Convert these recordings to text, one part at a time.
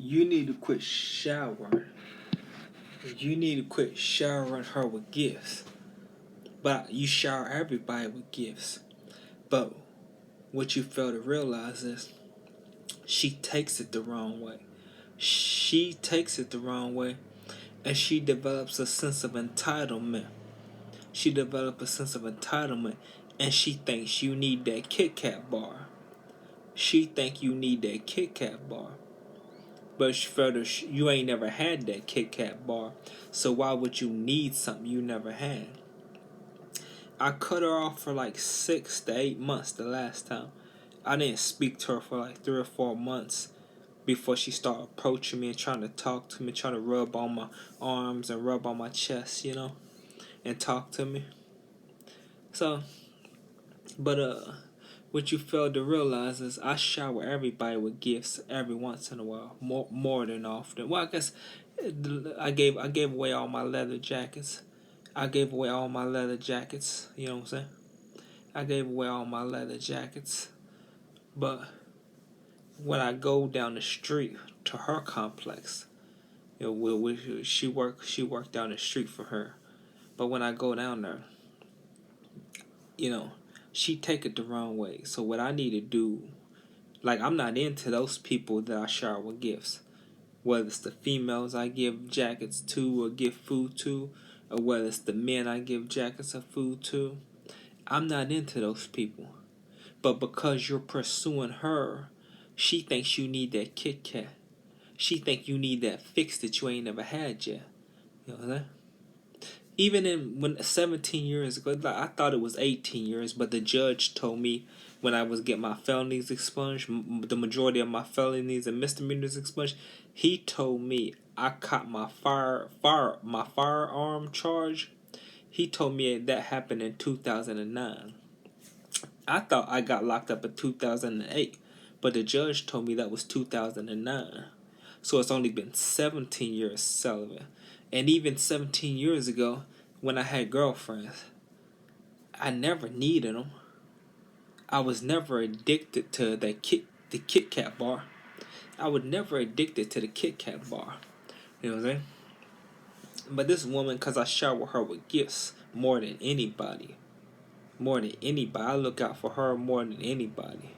You need to quit showering. You need to quit showering her with gifts. But you shower everybody with gifts. But what you fail to realize is she takes it the wrong way. She takes it the wrong way, and she develops a sense of entitlement. She develops a sense of entitlement, and she thinks you need that Kit Kat bar. She think you need that Kit Kat bar. But further, you ain't never had that Kit Kat bar, so why would you need something you never had? I cut her off for like 6 to 8 months the last time. I didn't speak to her for like 3 or 4 months before she started approaching me and trying to talk to me, trying to rub on my arms and rub on my chest, and talk to me. So, but what you fail to realize is I shower everybody with gifts every once in a while, more than often. Well, I guess I gave away all my leather jackets. I gave away all my leather jackets. You know what I'm saying? I gave away all my leather jackets. But when I go down the street to her complex, she worked down the street for her. But when I go down there, you know, she take it the wrong way. So what I need to do, like, I'm not into those people that I shower with gifts. Whether it's the females I give jackets to or give food to, or whether it's the men I give jackets of food to, I'm not into those people. But because you're pursuing her, she thinks you need that Kit Kat. She think you need that fix that you ain't never had yet. You know what I'm saying? Even when 17 years ago, like, I thought it was 18 years, but the judge told me when I was getting my felonies expunged, the majority of my felonies and misdemeanors expunged, he told me I caught my firearm charge. He told me that happened in 2009. I thought I got locked up in 2008, but the judge told me that was 2009. So it's only been 17 years celibate. And even 17 years ago, when I had girlfriends, I never needed them. I was never addicted to the Kit Kat bar. I was never addicted to the Kit Kat bar. You know what I'm saying? But this woman, because I shower her with gifts more than anybody. More than anybody. I look out for her more than anybody.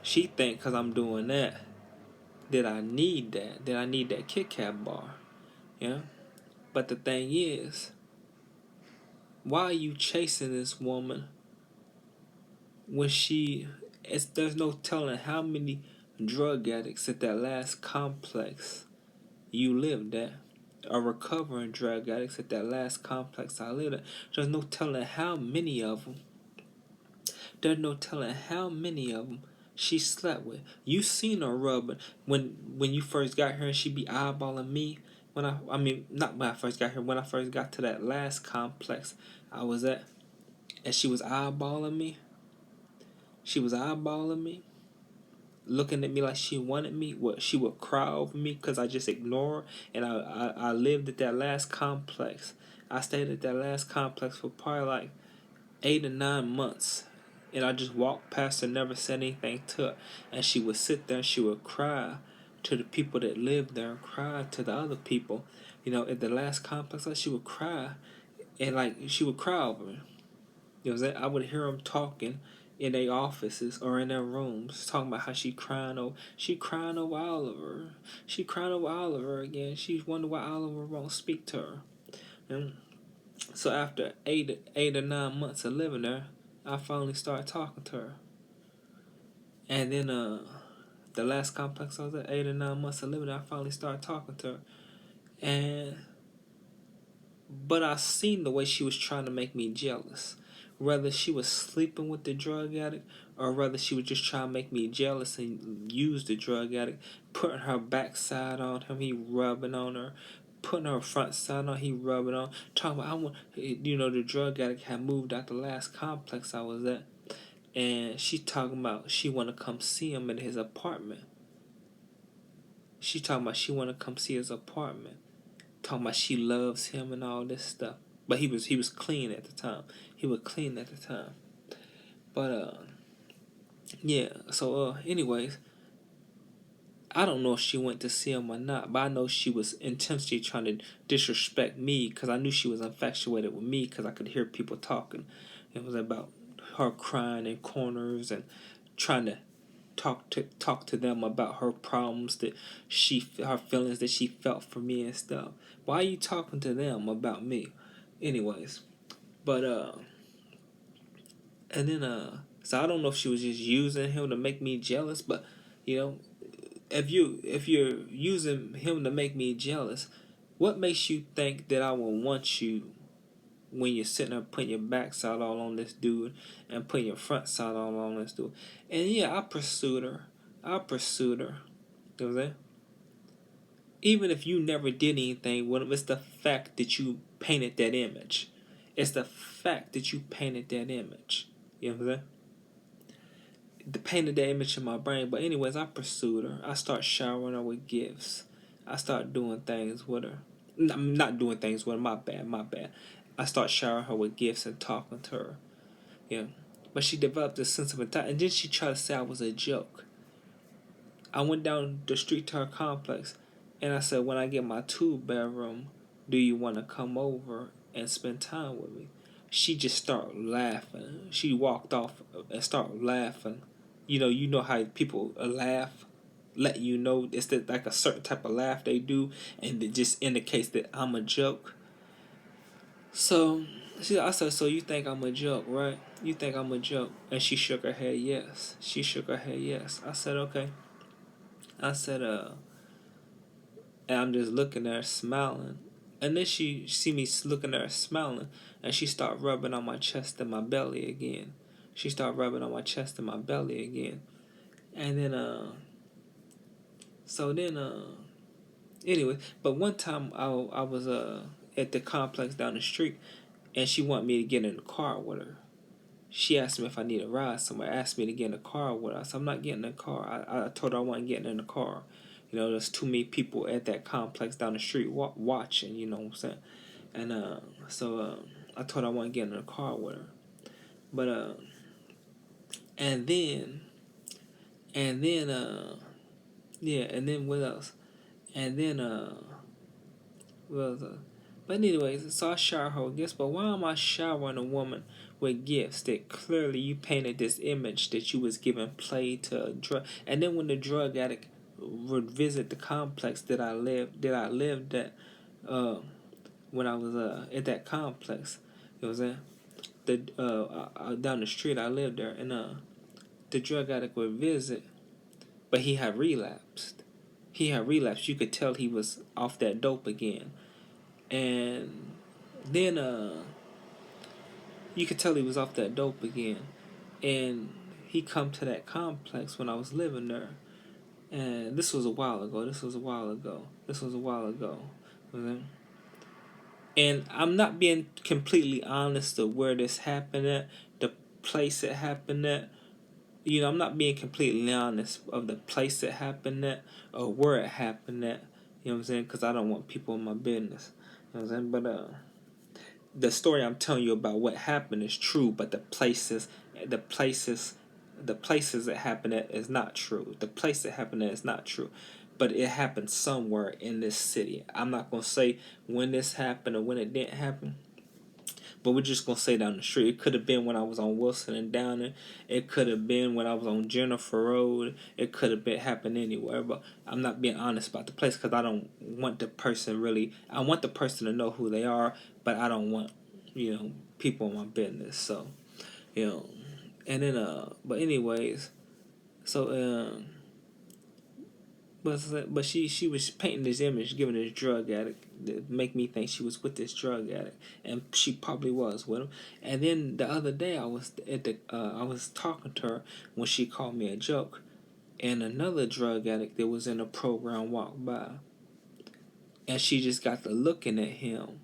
She think because I'm doing that I need that Kit Kat bar. Yeah? But the thing is, why are you chasing this woman when there's no telling how many drug addicts at that last complex you lived at, or recovering drug addicts at that last complex I lived at. There's no telling how many of them. There's no telling how many of them she slept with. You seen her rubbing when you first got here, and she be eyeballing me. Not when I first got here. When I first got to that last complex I was at, and she was eyeballing me. She was eyeballing me, looking at me like she wanted me. What, she would cry over me because I just ignore her. And I lived at that last complex. I stayed at that last complex for probably like 8 or 9 months. And I just walked past her, never said anything to her. And she would sit there and she would cry to the people that lived there and cry to the other people. At the last complex, like, she would cry. And like, she would cry over me. You know what I'm saying? I would hear them talking in their offices or in their rooms, talking about how she crying over Oliver. She crying over Oliver again. She's wondering why Oliver won't speak to her. And so after 8 or 9 months of living there, I finally started talking to her. And then the last complex I was at, 8 or 9 months of living there, I finally started talking to her. But I seen the way she was trying to make me jealous. Whether she was sleeping with the drug addict, or whether she was just trying to make me jealous and use the drug addict, putting her backside on him, he rubbing on her, putting her front side on, he rubbing on, talking about, the drug addict had moved out the last complex I was at, and she talking about she want to come see him in his apartment. She talking about she want to come see his apartment. Talking about she loves him and all this stuff. But he was clean at the time. He was clean at the time. But yeah. So anyways, I don't know if she went to see him or not, but I know she was intentionally trying to disrespect me because I knew she was infatuated with me because I could hear people talking. It was about her crying in corners and trying to talk to them about her problems that her feelings that she felt for me and stuff. Why are you talking to them about me? Anyways, but and then so I don't know if she was just using him to make me jealous, but you know, if you're using him to make me jealous, what makes you think that I will want you when you're sitting there putting your backside all on this dude and putting your front side all on this dude? And yeah, I pursued her. I pursued her. You know what I'm saying? Even if you never did anything with him, it's the fact that you painted that image. It's the fact that you painted that image. You know what I'm saying? The painted that image in my brain. But anyways, I pursued her. I start showering her with gifts. I start doing things with her. I'm not doing things with her. My bad. I start showering her with gifts and talking to her. Yeah. But she developed a sense of entitlement. And then she tried to say I was a joke. I went down the street to her complex and I said, when I get my 2-bedroom, do you want to come over and spend time with me? She just started laughing. She walked off and started laughing. You know how people laugh, let you know it's like a certain type of laugh they do, and it just indicates that I'm a joke. So I said, so you think I'm a joke, right? You think I'm a joke? And she shook her head yes. She shook her head yes. I said, okay. I said, and I'm just looking at her smiling. And then she see me looking at her smiling, and she start rubbing on my chest and my belly again. She start rubbing on my chest and my belly again. And then so then anyway, but one time I was at the complex down the street, and she wanted me to get in the car with her. She asked me if I need a ride. Somebody asked me to get in the car with her. I said, I'm not getting in the car. I told her I wasn't getting in the car. You know, there's too many people at that complex down the street watching, you know what I'm saying? And so I told her I wasn't getting in the car with her. But and then yeah, and then what else? And then what else? But anyways, so I shower her with gifts. But why am I showering a woman with gifts that clearly you painted this image that you was giving play to a drug? And then when the drug addict would visit the complex that I lived at, when I was at that complex, it was down the street I lived there, and the drug addict would visit, but he had relapsed. You could tell he was off that dope again, and then you could tell he was off that dope again, and he come to that complex when I was living there, and this was a while ago. Okay? And I'm not being completely honest of where this happened at, the place it happened at. You know, I'm not being completely honest of the place it happened at or where it happened at. You know what I'm saying? Because I don't want people in my business. You know what I'm saying? But the story I'm telling you about what happened is true, but the places that happened at is not true. The place that happened at is not true. But it happened somewhere in this city. I'm not going to say when this happened or when it didn't happen. But we're just going to say down the street. It could have been when I was on Wilson and Downing. It could have been when I was on Jennifer Road. It could have been happened anywhere. But I'm not being honest about the place because I don't want the person really. I want the person to know who they are, but I don't want, people in my business. So, and then, but anyways, so, but she was painting this image, giving this drug addict that make me think she was with this drug addict, and she probably was with him. And then the other day I was I was talking to her when she called me a joke, and another drug addict that was in the program walked by, and she just got to looking at him,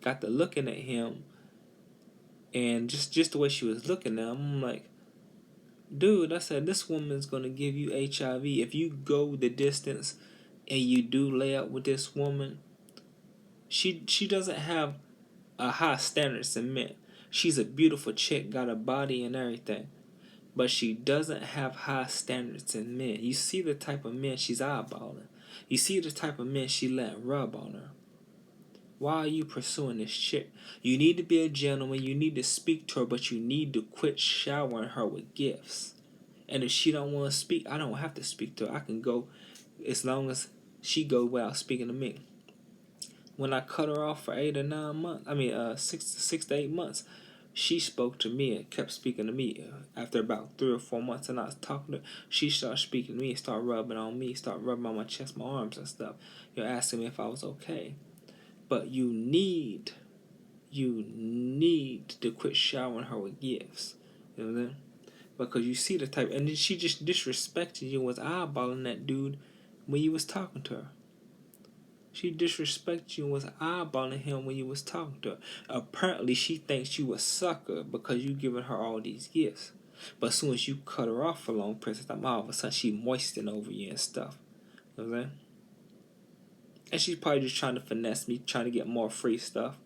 got to looking at him, and just the way she was looking at him, I'm like, dude, I said, this woman's going to give you HIV. If you go the distance and you do lay up with this woman, she doesn't have a high standards in men. She's a beautiful chick, got a body and everything. but she doesn't have high standards in men. You see the type of men she's eyeballing. You see the type of men she let rub on her. Why are you pursuing this chick? You need to be a gentleman. You need to speak to her, but you need to quit showering her with gifts. And if she don't want to speak, I don't have to speak to her. I can go as long as she go without speaking to me. When I cut her off for 8 or 9 months, 6 to 8 months, she spoke to me and kept speaking to me. After about 3 or 4 months and I was talking to her, she started speaking to me and started rubbing on me, started rubbing on my chest, my arms and stuff. You're asking me if I was okay. But you need to quit showering her with gifts. You know what I'm saying? Because you see the type, and then she just disrespected you and was eyeballing that dude when you was talking to her. She disrespected you and was eyeballing him when you was talking to her. Apparently, she thinks you a sucker because you giving her all these gifts. But as soon as you cut her off for a long period of time, all of a sudden she moistened over you and stuff. You know what I'm saying? And she's probably just trying to finesse me, trying to get more free stuff.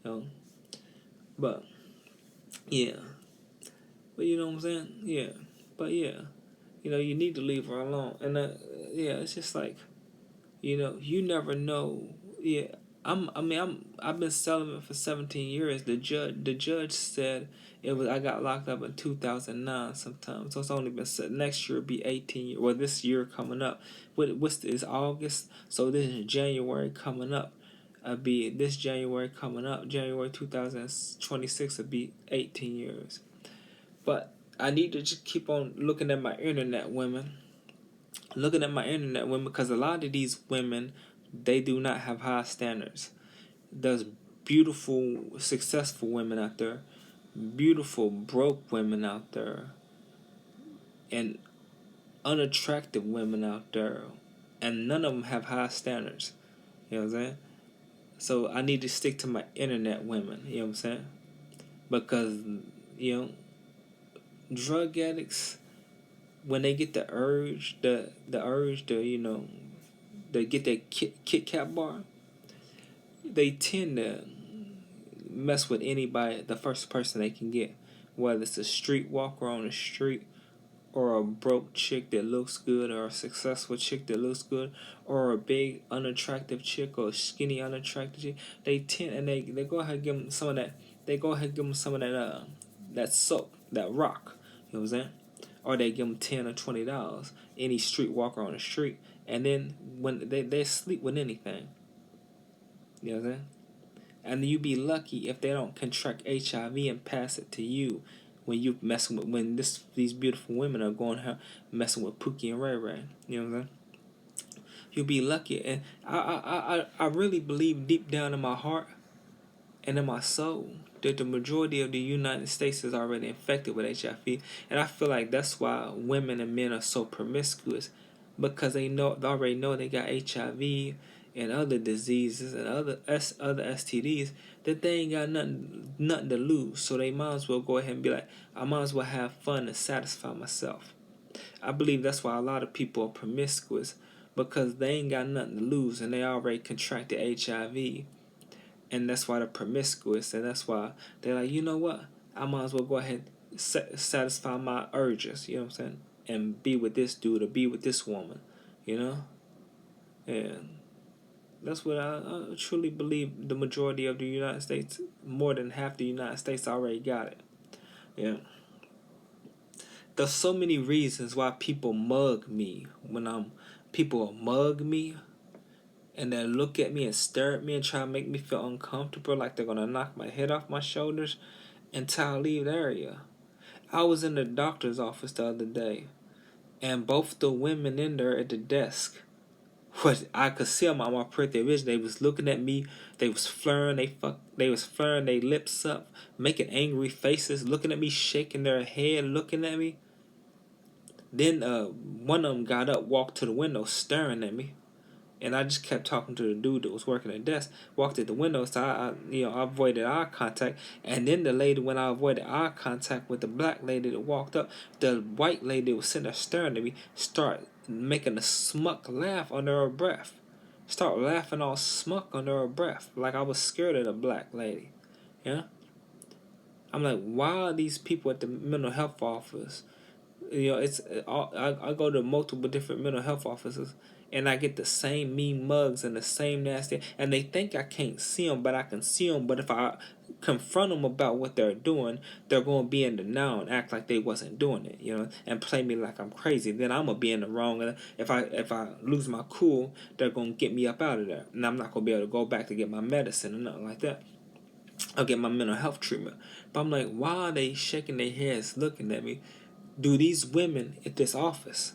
You know? But, yeah. But you know what I'm saying? Yeah. But, yeah. You know, you need to leave her alone. And, yeah, it's just like, you know, you never know. Yeah, I've been celibate for 17 years. The judge said I got locked up in 2009 sometime. So it's only been next year will be 18 years. Well, this year coming up. Is August? So this is January coming up. This January coming up. January 2026 will be 18 years. But I need to just keep on looking at my internet women. Because a lot of these women, they do not have high standards. There's beautiful, successful women out there, beautiful, broke women out there, and unattractive women out there, and none of them have high standards. You know what I'm saying? So I need to stick to my internet women. You know what I'm saying? Because, you know, drug addicts, when they get the urge to, you know, they get that Kit Kat bar, they tend to mess with anybody, the first person they can get, whether it's a streetwalker on the street, or a broke chick that looks good, or a successful chick that looks good, or a big unattractive chick, or a skinny unattractive chick. They tend, and they go ahead and give them some of that. They go ahead and give them some of that that soap, that rock. You know what I'm saying? Or they give them $10 or $20, any streetwalker on the street, and then when they sleep with anything. You know what I'm saying? And you be lucky if they don't contract HIV and pass it to you when you messing with these beautiful women are going out messing with Pookie and Ray Ray. You know what I'm saying? You'll be lucky, and I really believe deep down in my heart and in my soul that the majority of the United States is already infected with HIV, and I feel like that's why women and men are so promiscuous, because they already know they got HIV and other diseases and other STDs, that they ain't got nothing to lose, so they might as well go ahead and be like, I might as well have fun and satisfy myself. I believe that's why a lot of people are promiscuous, because they ain't got nothing to lose and they already contracted HIV. And that's why they're promiscuous, and that's why they're like, you know what? I might as well go ahead and satisfy my urges, you know what I'm saying? And be with this dude or be with this woman, you know? And that's what I truly believe the majority of the United States, more than half the United States already got it. Yeah. There's so many reasons why people mug me people mug me, and they look at me and stare at me and try to make me feel uncomfortable, like they're gonna knock my head off my shoulders until I leave the area. I was in the doctor's office the other day, and both the women in there at the desk, what I could see them on my peripheral vision, they was looking at me, they was flaring their lips up, making angry faces, looking at me, shaking their head, looking at me. Then one of them got up, walked to the window, staring at me. And I just kept talking to the dude that was working at the desk. Walked at the window, so I avoided eye contact. And then the lady, when I avoided eye contact with the black lady that walked up, the white lady that was sitting there staring at me started making a smuck laugh under her breath. Start laughing all smuck under her breath, like I was scared of the black lady. Yeah. I'm like, why are these people at the mental health office It's I go to multiple different mental health offices, and I get the same mean mugs and the same nasty, and they think I can't see them, but I can see them. But if I confront them about what they're doing, they're going to be in the now and act like they wasn't doing it, and play me like I'm crazy. Then I'm gonna be in the wrong, and if I lose my cool, they're gonna get me up out of there, and I'm not gonna be able to go back to get my medicine or nothing like that. I'll get my mental health treatment. But I'm like, why are they shaking their heads looking at me? Do these women at this office,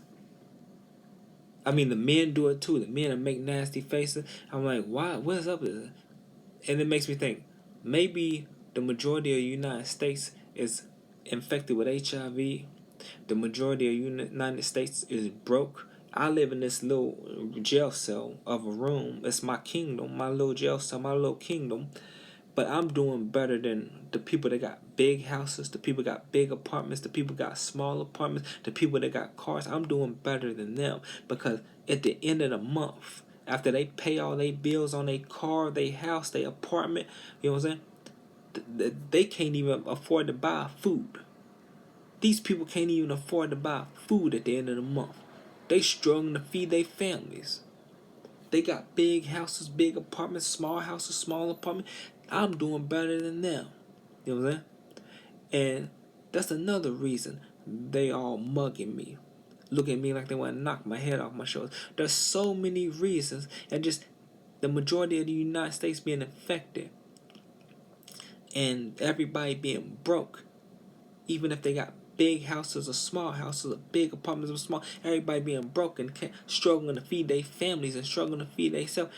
I mean, the men do it too. The men that make nasty faces. I'm like, why? What's up with it? And it makes me think, maybe the majority of the United States is infected with HIV. The majority of the United States is broke. I live in this little jail cell of a room. It's my kingdom, my little jail cell, my little kingdom. But I'm doing better than the people that got big houses, the people got big apartments, the people got small apartments, the people that got cars. I'm doing better than them because at the end of the month, after they pay all their bills on their car, their house, their apartment, you know what I'm saying? They can't even afford to buy food. These people can't even afford to buy food at the end of the month. They struggling to feed their families. They got big houses, big apartments, small houses, small apartments. I'm doing better than them. You know what I'm saying? And that's another reason they all mugging me. Look at me like they want to knock my head off my shoulders. There's so many reasons, and just the majority of the United States being infected and everybody being broke, even if they got big houses or small houses or big apartments or small, everybody being broke and struggling to feed their families and struggling to feed themselves.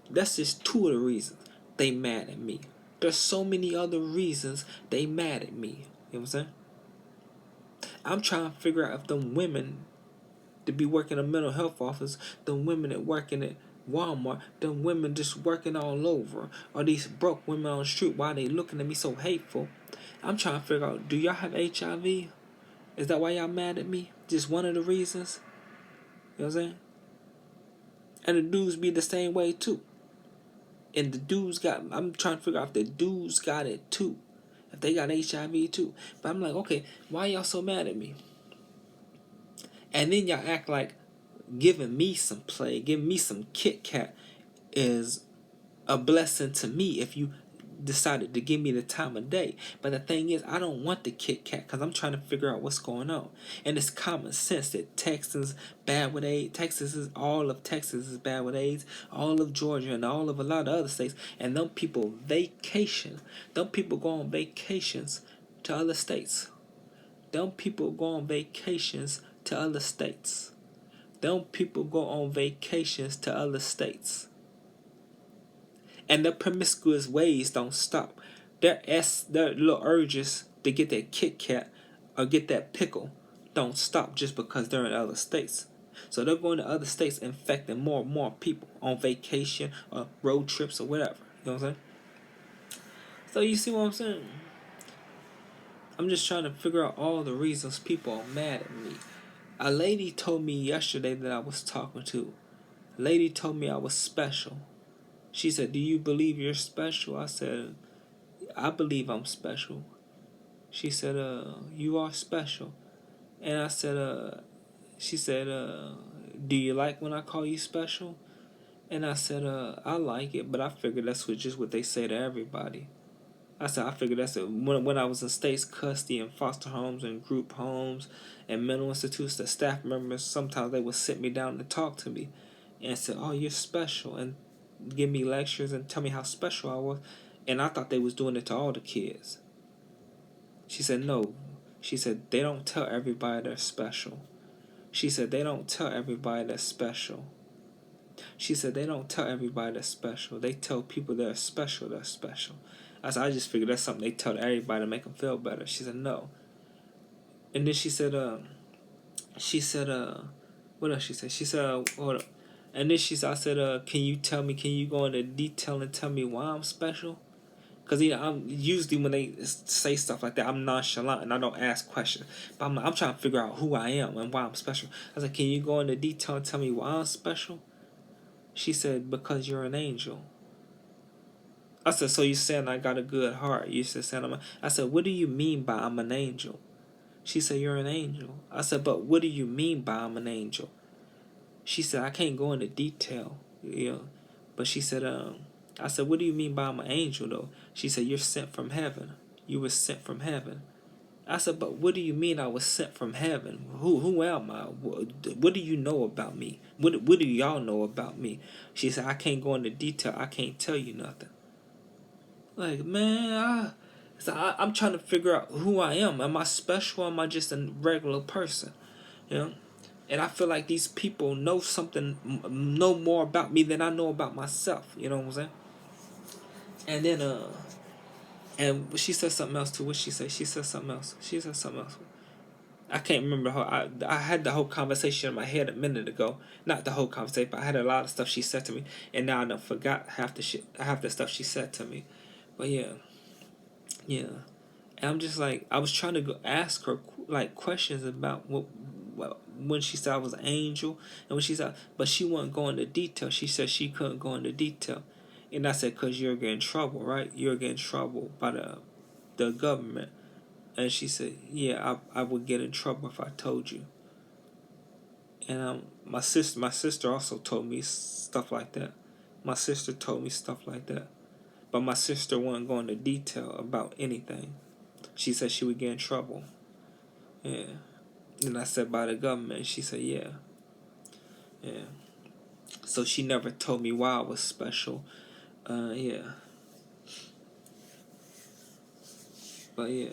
That's just two of the reasons they mad at me. There's so many other reasons they mad at me. You know what I'm saying? I'm trying to figure out if them women to be working in a mental health office, them women that working at Walmart, them women just working all over, or these broke women on the street, why they looking at me so hateful? I'm trying to figure out, do y'all have HIV? Is that why y'all mad at me? Just one of the reasons? You know what I'm saying? And the dudes be the same way too. And the dudes I'm trying to figure out if the dudes got it too. If they got HIV too. But I'm like, okay, why y'all so mad at me? And then y'all act like giving me some play, giving me some Kit Kat is a blessing to me if you decided to give me the time of day. But the thing is, I don't want the Kit Kat because I'm trying to figure out what's going on. And it's common sense that Texas bad with AIDS. All of Texas is bad with AIDS. All of Georgia and all of a lot of other states. And them people vacation. Them people go on vacations to other states. Them people go on vacations to other states. Them people go on vacations to other states. And their promiscuous ways don't stop. Their little urges to get that Kit Kat or get that pickle don't stop just because they're in other states. So they're going to other states infecting more and more people on vacation or road trips or whatever. You know what I'm saying? So you see what I'm saying? I'm just trying to figure out all the reasons people are mad at me. A lady told me yesterday that I was talking to. A lady told me I was special. She said, "Do you believe you're special?" I said, "I believe I'm special." She said, "You are special." And I said, she said, "Do you like when I call you special?" And I said, "I like it, but I figured that's just what they say to everybody." I said, "I figured that's it." When I was in state's custody and foster homes and group homes and mental institutes, the staff members, sometimes they would sit me down and talk to me and say, "Oh, you're special," and give me lectures and tell me how special I was. And I thought they was doing it to all the kids. She said, "No." She said, "They don't tell everybody they're special." She said, "They don't tell everybody they're special." She said, "They don't tell everybody they're special. They tell people they're special, they're special." I just figured that's something they tell everybody to make them feel better. She said, "No." And then she said, what else she said? She said, hold up. And then I said, can you go into detail and tell me why I'm special? Because I'm usually when they say stuff like that, I'm nonchalant and I don't ask questions. But I'm trying to figure out who I am and why I'm special. I said, "Can you go into detail and tell me why I'm special?" She said, "Because you're an angel." I said, "So you're saying I got a good heart?" I said, "What do you mean by I'm an angel?" She said, you're an angel. I said, but what do you mean by I'm an angel? She said, I can't go into detail, you know. But she said, I said, what do you mean by I'm an angel, though? She said, you're sent from heaven. You were sent from heaven. I said, but what do you mean I was sent from heaven? Who am I? What do you know about me? What do y'all know about me? She said, I can't go into detail. I can't tell you nothing. Like, man, I'm trying to figure out who I am. Am I special or am I just a regular person? You know? And I feel like these people know know more about me than I know about myself. You know what I'm saying? And then, and she said something else too. What she say? She said something else. She said something else. I can't remember her. I had the whole conversation in my head a minute ago. Not the whole conversation, but I had a lot of stuff she said to me, and now I done forgot half the stuff she said to me. But yeah, yeah. And I'm just like, I was trying to go ask her like questions about what when she said I was an angel, and when she said, but she wasn't going into detail. She said she couldn't go into detail, and I said, cause you're getting trouble, right? You're getting trouble by the government. And she said, yeah, I would get in trouble if I told you. And my sister also told me stuff like that. My sister told me stuff like that. But my sister wasn't going into detail about anything. She said she would get in trouble. Yeah. And I said, by the government. She said, yeah. Yeah. So she never told me why I was special. Yeah. But yeah.